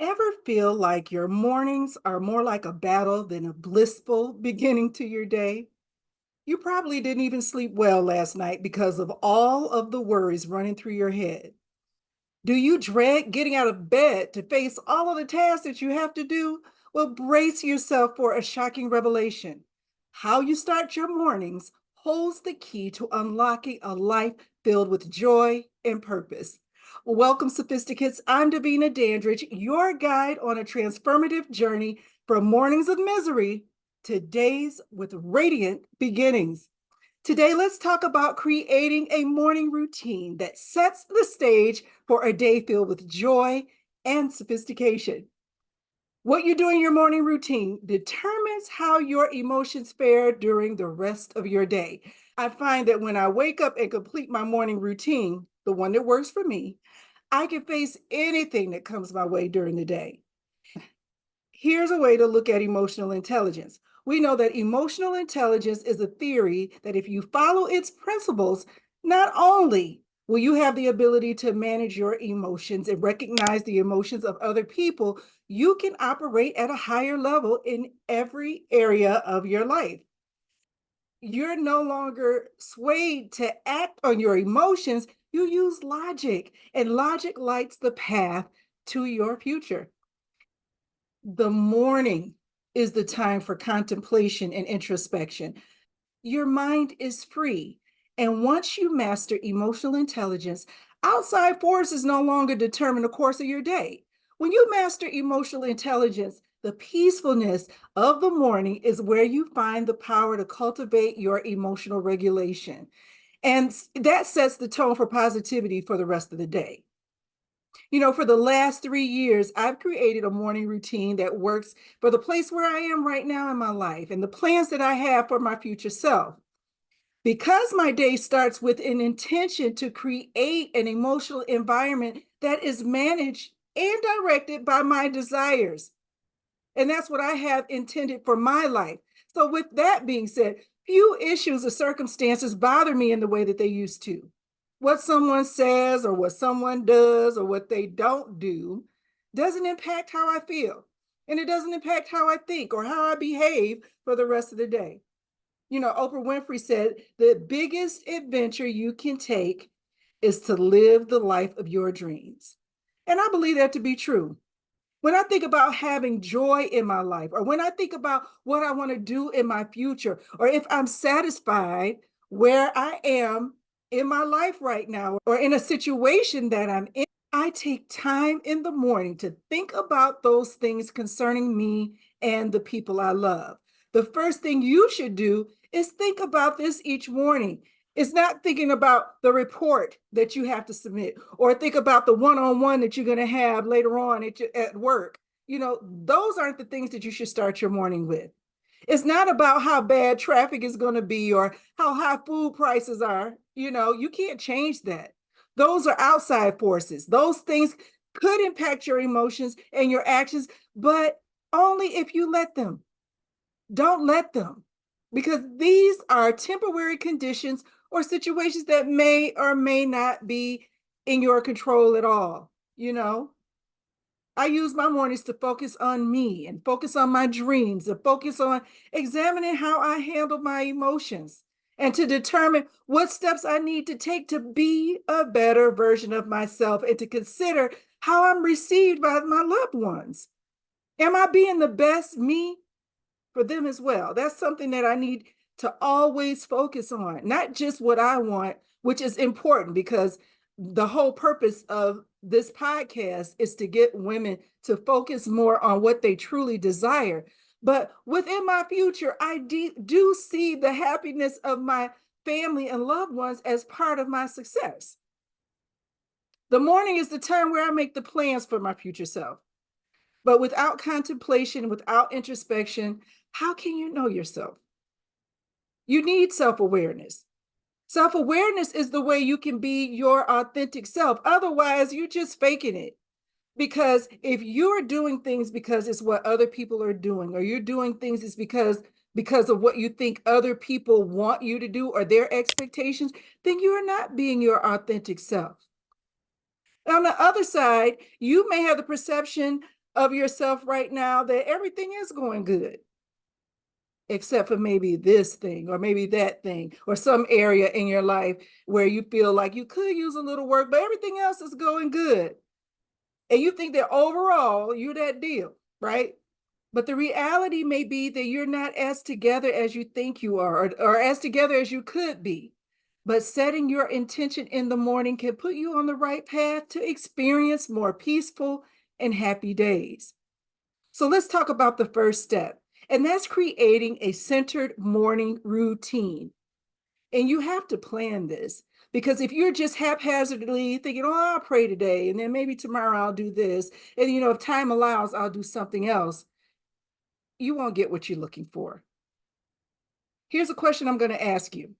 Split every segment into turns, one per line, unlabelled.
Ever feel like your mornings are more like a battle than a blissful beginning to your day? You probably didn't even sleep well last night because of all of the worries running through your head. Do you dread getting out of bed to face all of the tasks that you have to do? Well, brace yourself for a shocking revelation. How you start your mornings holds the key to unlocking a life filled with joy and purpose. Welcome, Sophisticates. I'm Davina Dandridge, your guide on a transformative journey from mornings of misery to days with radiant beginnings. Today, let's talk about creating a morning routine that sets the stage for a day filled with joy and sophistication. What you do in your morning routine determines how your emotions fare during the rest of your day. I find that when I wake up and complete my morning routine, the one that works for me, I can face anything that comes my way during the day. Here's a way to look at emotional intelligence. We know that emotional intelligence is a theory that if you follow its principles, not only will you have the ability to manage your emotions and recognize the emotions of other people, you can operate at a higher level in every area of your life. You're no longer swayed to act on your emotions. You use logic, and logic lights the path to your future. The morning is the time for contemplation and introspection. Your mind is free. And once you master emotional intelligence, outside forces no longer determine the course of your day. When you master emotional intelligence, the peacefulness of the morning is where you find the power to cultivate your emotional regulation. And that sets the tone for positivity for the rest of the day. For the last 3 years, I've created a morning routine that works for the place where I am right now in my life and the plans that I have for my future self. Because my day starts with an intention to create an emotional environment that is managed and directed by my desires. And that's what I have intended for my life. So, with that being said, few issues or circumstances bother me in the way that they used to. What someone says or what someone does or what they don't do doesn't impact how I feel. And it doesn't impact how I think or how I behave for the rest of the day. Oprah Winfrey said the biggest adventure you can take is to live the life of your dreams. And I believe that to be true. When I think about having joy in my life, or when I think about what I want to do in my future, or if I'm satisfied where I am in my life right now, or in a situation that I'm in, I take time in the morning to think about those things concerning me and the people I love. The first thing you should do is think about this each morning. It's not thinking about the report that you have to submit or think about the one-on-one that you're going to have later on at work. Those aren't the things that you should start your morning with. It's not about how bad traffic is going to be or how high food prices are. You can't change that. Those are outside forces. Those things could impact your emotions and your actions, but only if you let them. Don't let them, because these are temporary conditions or situations that may or may not be in your control at all. I use my mornings to focus on me and focus on my dreams and focus on examining how I handle my emotions and to determine what steps I need to take to be a better version of myself and to consider how I'm received by my loved ones. Am I being the best me for them as well? That's something that I need to always focus on, not just what I want, which is important because the whole purpose of this podcast is to get women to focus more on what they truly desire. But within my future, I do see the happiness of my family and loved ones as part of my success. The morning is the time where I make the plans for my future self. But without contemplation, without introspection, how can you know yourself? You need self awareness. Self awareness is the way you can be your authentic self. Otherwise, you're just faking it. Because if you're doing things because it's what other people are doing, or you're doing things is because of what you think other people want you to do or their expectations, then you're not being your authentic self. On the other side, you may have the perception of yourself right now that everything is going good, except for maybe this thing or maybe that thing or some area in your life where you feel like you could use a little work, but everything else is going good. And you think that overall you're that deal, right? But the reality may be that you're not as together as you think you are, or as together as you could be. But setting your intention in the morning can put you on the right path to experience more peaceful and happy days. So let's talk about the first step, and that's creating a centered morning routine. And you have to plan this because if you're just haphazardly thinking, oh, I'll pray today, and then maybe tomorrow I'll do this, and if time allows, I'll do something else, you won't get what you're looking for. Here's a question I'm going to ask you.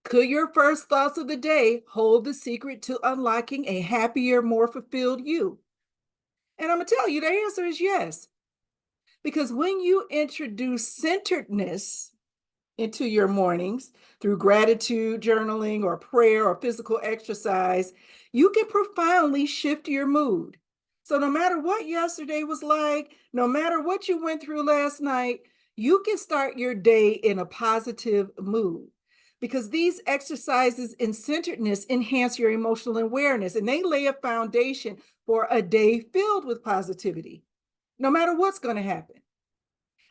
Could your first thoughts of the day hold the secret to unlocking a happier, more fulfilled you? And I'm going to tell you the answer is yes. Because when you introduce centeredness into your mornings through gratitude, journaling, or prayer, or physical exercise, you can profoundly shift your mood. So, no matter what yesterday was like, no matter what you went through last night, you can start your day in a positive mood because these exercises in centeredness enhance your emotional awareness and they lay a foundation for a day filled with positivity, no matter what's going to happen.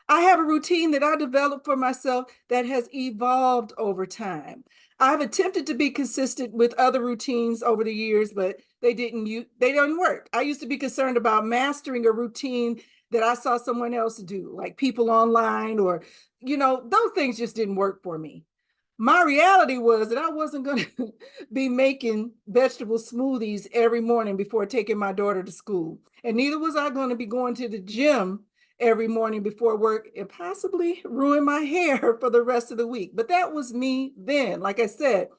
I have a routine that I developed for myself that has evolved over time. I've attempted to be consistent with other routines over the years, but they didn't work. I used to be concerned about mastering a routine that I saw someone else do, like people online or those things just didn't work for me. My reality was that I wasn't going to be making vegetable smoothies every morning before taking my daughter to school. And neither was I going to be going to the gym every morning before work and possibly ruin my hair for the rest of the week. But that was me then. Like I said,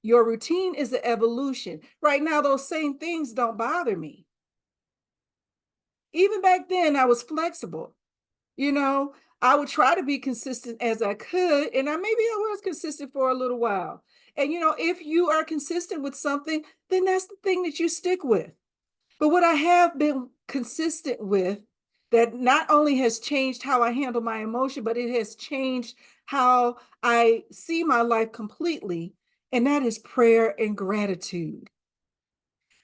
your routine is an evolution. Right now, those same things don't bother me. Even back then, I was flexible. You know, I would try to be consistent as I could, and maybe I was consistent for a little while. And if you are consistent with something, then that's the thing that you stick with. But what I have been consistent with that not only has changed how I handle my emotion, but it has changed how I see my life completely, and that is prayer and gratitude.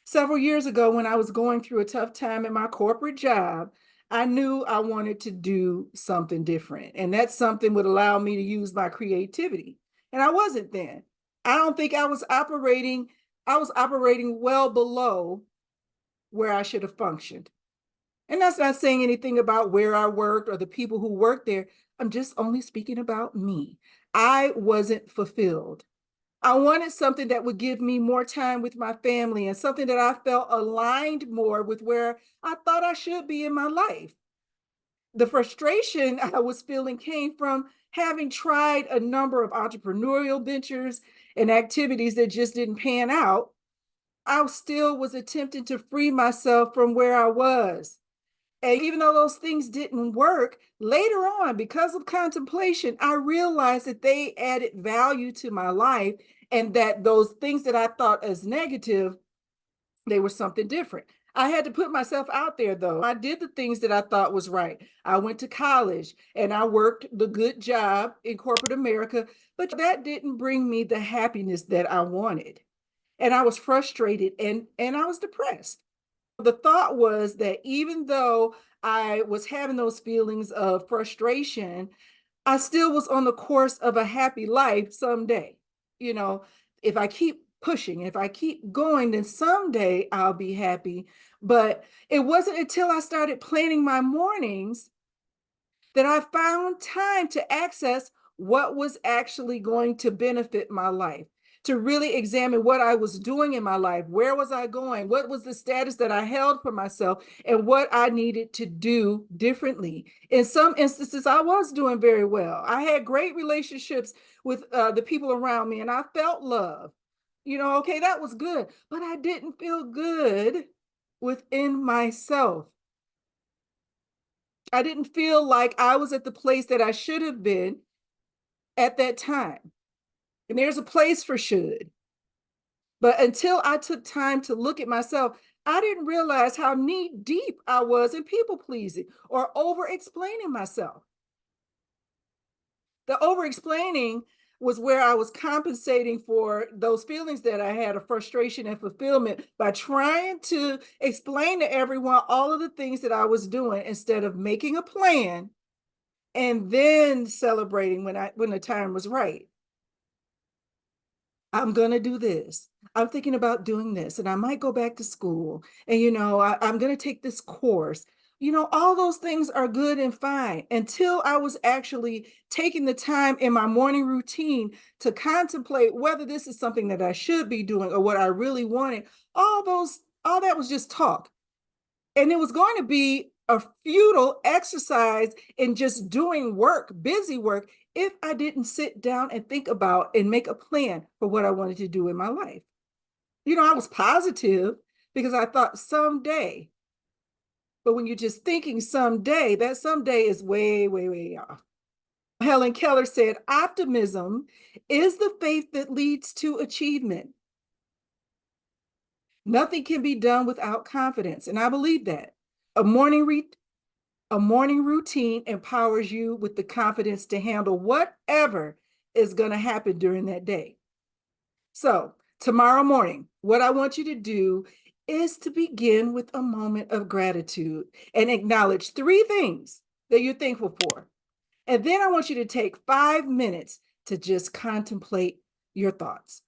Several years ago, when I was going through a tough time in my corporate job, I knew I wanted to do something different. And that something would allow me to use my creativity. And I wasn't then. I don't think I was operating well below where I should have functioned. And that's not saying anything about where I worked or the people who worked there. I'm just only speaking about me. I wasn't fulfilled. I wanted something that would give me more time with my family and something that I felt aligned more with where I thought I should be in my life. The frustration I was feeling came from having tried a number of entrepreneurial ventures and activities that just didn't pan out. I still was attempting to free myself from where I was. And even though those things didn't work, later on, because of contemplation, I realized that they added value to my life and that those things that I thought as negative, they were something different. I had to put myself out there though. I did the things that I thought was right. I went to college and I worked the good job in corporate America, but that didn't bring me the happiness that I wanted. And I was frustrated and I was depressed. The thought was that even though I was having those feelings of frustration, I still was on the course of a happy life someday. You know, if I keep pushing, if I keep going, then someday I'll be happy. But it wasn't until I started planning my mornings that I found time to access what was actually going to benefit my life, to really examine what I was doing in my life. Where was I going? What was the status that I held for myself and what I needed to do differently? In some instances, I was doing very well. I had great relationships with the people around me and I felt love. Okay, that was good, but I didn't feel good within myself. I didn't feel like I was at the place that I should have been at that time. And there's a place for should. But until I took time to look at myself, I didn't realize how knee deep I was in people pleasing or over explaining myself. The over explaining was where I was compensating for those feelings that I had of frustration and fulfillment by trying to explain to everyone all of the things that I was doing instead of making a plan and then celebrating when the time was right. I'm going to do this. I'm thinking about doing this, and I might go back to school. And, I'm going to take this course. All those things are good and fine until I was actually taking the time in my morning routine to contemplate whether this is something that I should be doing or what I really wanted. All that was just talk. And it was going to be a futile exercise in just doing work, busy work, if I didn't sit down and think about and make a plan for what I wanted to do in my life. I was positive because I thought someday, but when you're just thinking someday, that someday is way, way, way off. Helen Keller said, optimism is the faith that leads to achievement. Nothing can be done without confidence. And I believe that. A morning A morning routine empowers you with the confidence to handle whatever is going to happen during that day. So, tomorrow morning, what I want you to do is to begin with a moment of gratitude and acknowledge three things that you're thankful for. And then I want you to take 5 minutes to just contemplate your thoughts,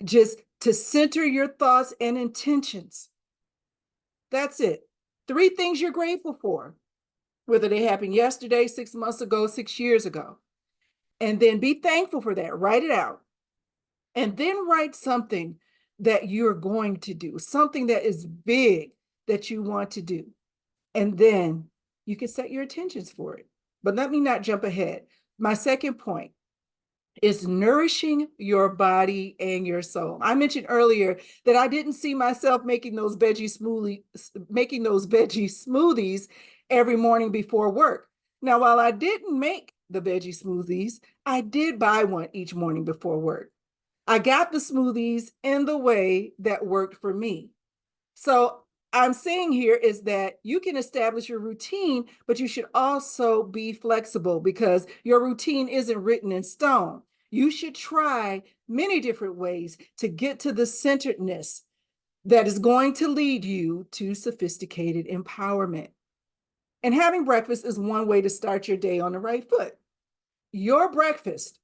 just to center your thoughts and intentions. That's it. Three things you're grateful for, whether they happened yesterday, 6 months ago, 6 years ago. And then be thankful for that. Write it out. And then write something that you're going to do, something that is big that you want to do. And then you can set your intentions for it. But let me not jump ahead. My second point is nourishing your body and your soul. I mentioned earlier that I didn't see myself making those veggie smoothies every morning before work. Now, while I didn't make the veggie smoothies, I did buy one each morning before work. I got the smoothies in the way that worked for me. So I'm saying here is that you can establish your routine, but you should also be flexible because your routine isn't written in stone. You should try many different ways to get to the centeredness that is going to lead you to sophisticated empowerment. And having breakfast is one way to start your day on the right foot. Your breakfast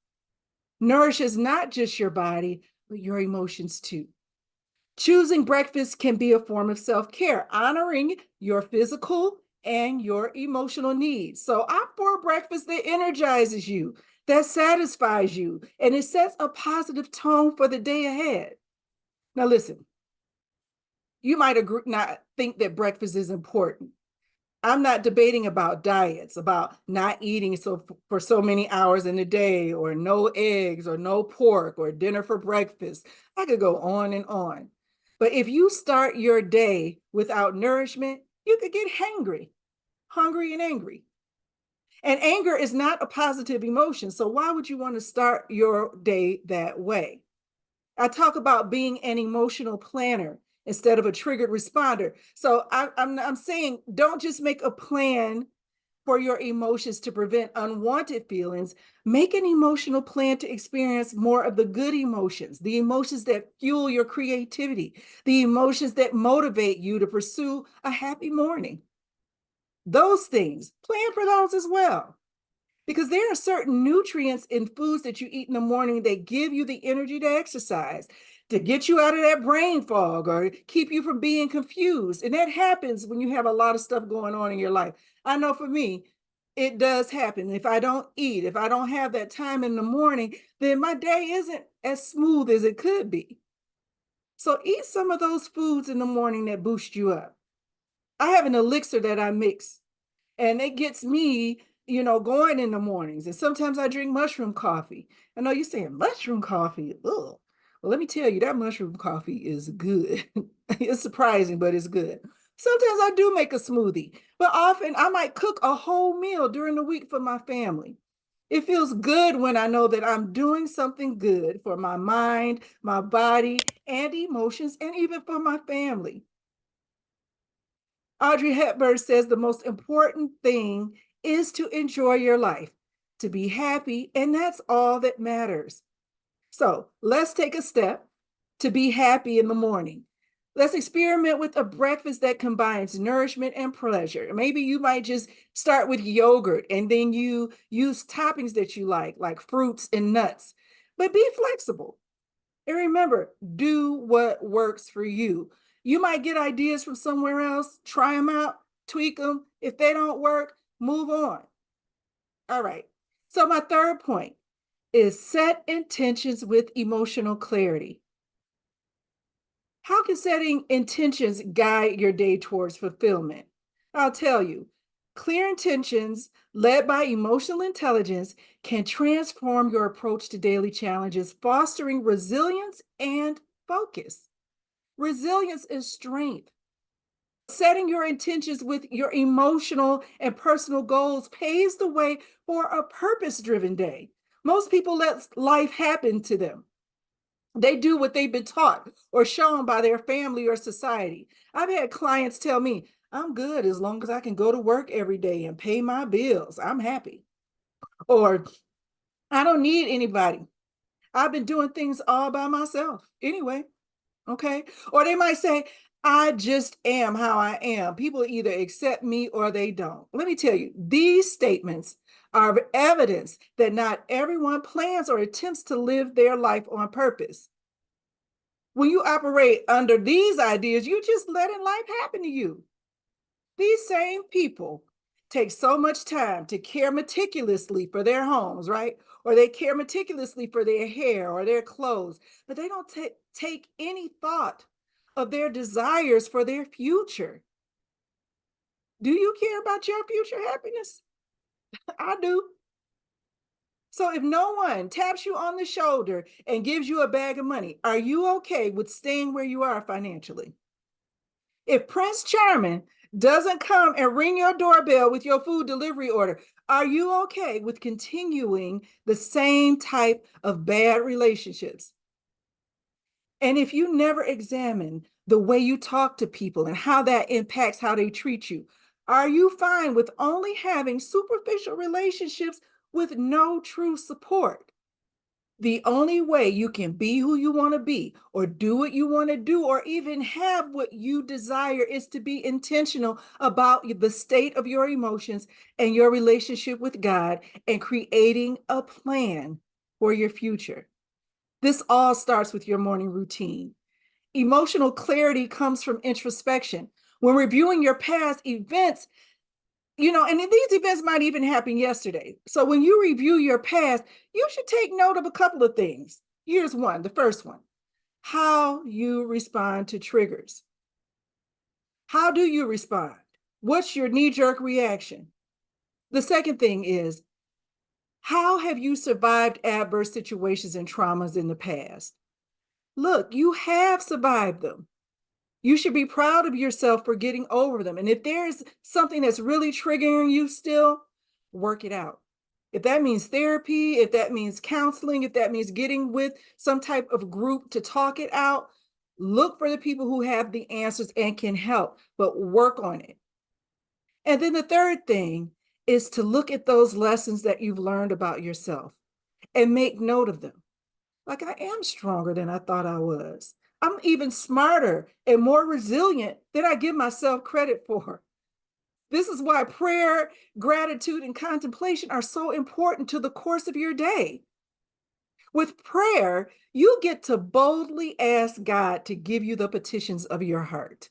nourishes not just your body, but your emotions too. Choosing breakfast can be a form of self-care, honoring your physical and your emotional needs. So opt for a breakfast that energizes you, that satisfies you, and it sets a positive tone for the day ahead. Now, listen, you might not think that breakfast is important. I'm not debating about diets, about not eating for so many hours in a day, or no eggs, or no pork, or dinner for breakfast. I could go on and on. But if you start your day without nourishment, you could get hungry and angry. And anger is not a positive emotion. So why would you want to start your day that way? I talk about being an emotional planner instead of a triggered responder. So I'm saying don't just make a plan for your emotions to prevent unwanted feelings. Make an emotional plan to experience more of the good emotions, the emotions that fuel your creativity, the emotions that motivate you to pursue a happy morning. Those things, plan for those as well. Because there are certain nutrients in foods that you eat in the morning that give you the energy to exercise, to get you out of that brain fog or keep you from being confused. And that happens when you have a lot of stuff going on in your life. I know for me, it does happen. If I don't eat, if I don't have that time in the morning, then my day isn't as smooth as it could be. So eat some of those foods in the morning that boost you up. I have an elixir that I mix and it gets me, going in the mornings. And sometimes I drink mushroom coffee. I know you're saying mushroom coffee. Ugh. Well, let me tell you, that mushroom coffee is good. It's surprising, but it's good. Sometimes I do make a smoothie, but often I might cook a whole meal during the week for my family. It feels good when I know that I'm doing something good for my mind, my body, and emotions, and even for my family. Audrey Hepburn says the most important thing is to enjoy your life, to be happy, and that's all that matters. So let's take a step to be happy in the morning. Let's experiment with a breakfast that combines nourishment and pleasure. Maybe you might just start with yogurt and then you use toppings that you like fruits and nuts. But be flexible. And remember, do what works for you. You might get ideas from somewhere else, try them out, tweak them. If they don't work, move on. All right. So, my third point is set intentions with emotional clarity. How can setting intentions guide your day towards fulfillment? I'll tell you, clear intentions led by emotional intelligence can transform your approach to daily challenges, fostering resilience and focus. Resilience is strength. Setting your intentions with your emotional and personal goals paves the way for a purpose driven day. Most people let life happen to them. They do what they've been taught or shown by their family or society. I've had clients tell me, I'm good as long as I can go to work every day and pay my bills. I'm happy. Or I don't need anybody. I've been doing things all by myself anyway. Okay. Or they might say, I just am how I am. People either accept me or they don't. Let me tell you, these statements are evidence that not everyone plans or attempts to live their life on purpose. When you operate under these ideas, you just letting life happen to you. These same people take so much time to care meticulously for their homes, right? Or they care meticulously for their hair or their clothes, but they don't take any thought of their desires for their future. Do you care about your future happiness? I do. So if no one taps you on the shoulder and gives you a bag of money, are you okay with staying where you are financially? If Prince Charming doesn't come and ring your doorbell with your food delivery order, are you okay with continuing the same type of bad relationships? And if you never examine the way you talk to people and how that impacts how they treat you, are you fine with only having superficial relationships with no true support? The only way you can be who you want to be, or do what you want to do, or even have what you desire is to be intentional about the state of your emotions and your relationship with God and creating a plan for your future. This all starts with your morning routine. Emotional clarity comes from introspection. When reviewing your past events, and these events might even happen yesterday. So when you review your past, you should take note of a couple of things. Here's one, the first one, how you respond to triggers. How do you respond? What's your knee-jerk reaction? The second thing is, how have you survived adverse situations and traumas in the past? Look, you have survived them. You should be proud of yourself for getting over them. And if there's something that's really triggering you still, work it out. If that means therapy, if that means counseling, if that means getting with some type of group to talk it out, look for the people who have the answers and can help, but work on it. And then the third thing is to look at those lessons that you've learned about yourself and make note of them. Like, I am stronger than I thought I was. I'm even smarter and more resilient than I give myself credit for. This is why prayer, gratitude, and contemplation are so important to the course of your day. With prayer, you get to boldly ask God to give you the petitions of your heart.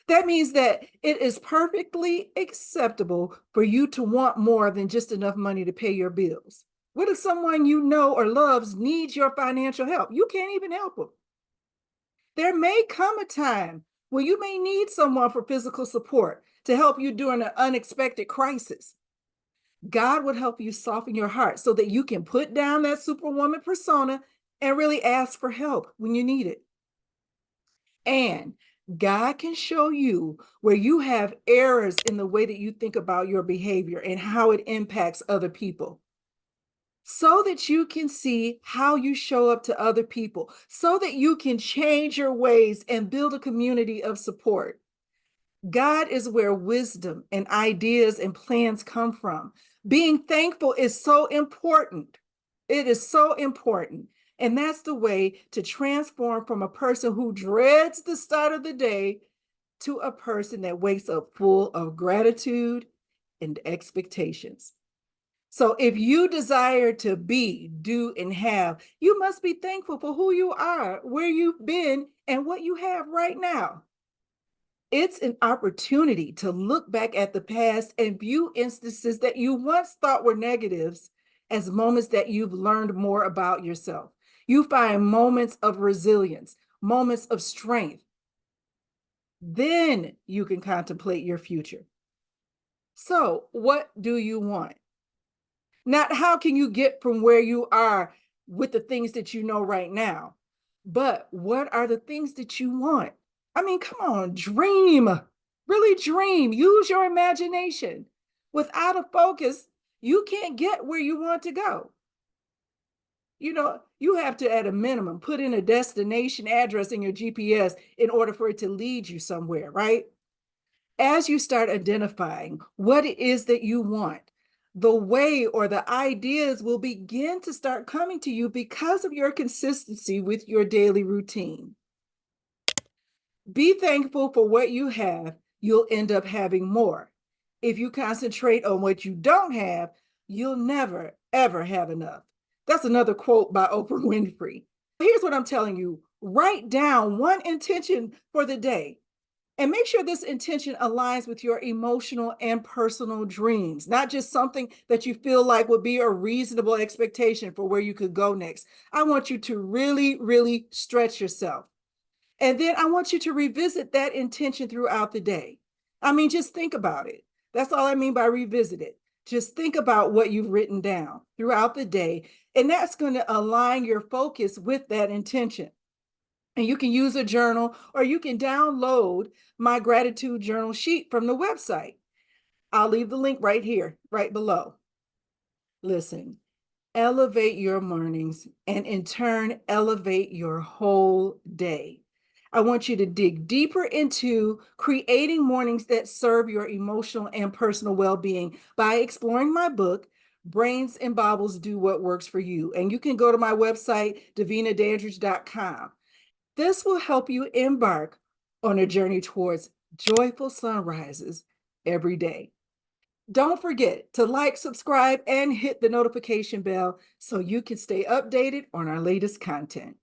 That means that it is perfectly acceptable for you to want more than just enough money to pay your bills. What if someone you know or loves needs your financial help? You can't even help them. There may come a time when you may need someone for physical support to help you during an unexpected crisis. God would help you soften your heart so that you can put down that superwoman persona and really ask for help when you need it. And God can show you where you have errors in the way that you think about your behavior and how it impacts other people, so that you can see how you show up to other people, so that you can change your ways and build a community of support. God is where wisdom and ideas and plans come from. Being thankful is so important. It is so important. And that's the way to transform from a person who dreads the start of the day to a person that wakes up full of gratitude and expectations. So if you desire to be, do, and have, you must be thankful for who you are, where you've been, and what you have right now. It's an opportunity to look back at the past and view instances that you once thought were negatives as moments that you've learned more about yourself. You find moments of resilience, moments of strength. Then you can contemplate your future. So, what do you want? Not how can you get from where you are with the things that you know right now, but what are the things that you want? I mean, come on, dream, really dream, use your imagination. Without a focus, you can't get where you want to go. You have to, at a minimum, put in a destination address in your GPS in order for it to lead you somewhere, right? As you start identifying what it is that you want, the way or the ideas will begin to start coming to you because of your consistency with your daily routine. Be thankful for what you have, you'll end up having more. If you concentrate on what you don't have, you'll never, ever have enough. That's another quote by Oprah Winfrey. Here's what I'm telling you: write down one intention for the day. And make sure this intention aligns with your emotional and personal dreams, not just something that you feel like would be a reasonable expectation for where you could go next. I want you to really, really stretch yourself. And then I want you to revisit that intention throughout the day. I mean, just think about it. That's all I mean by revisit it. Just think about what you've written down throughout the day. And that's going to align your focus with that intention. And you can use a journal or you can download my gratitude journal sheet from the website. I'll leave the link right here, right below. Listen, elevate your mornings and in turn, elevate your whole day. I want you to dig deeper into creating mornings that serve your emotional and personal well being by exploring my book, Brains and Baubles Do What Works for You. And you can go to my website, davinadandridge.com. This will help you embark on a journey towards joyful sunrises every day. Don't forget to like, subscribe, and hit the notification bell so you can stay updated on our latest content.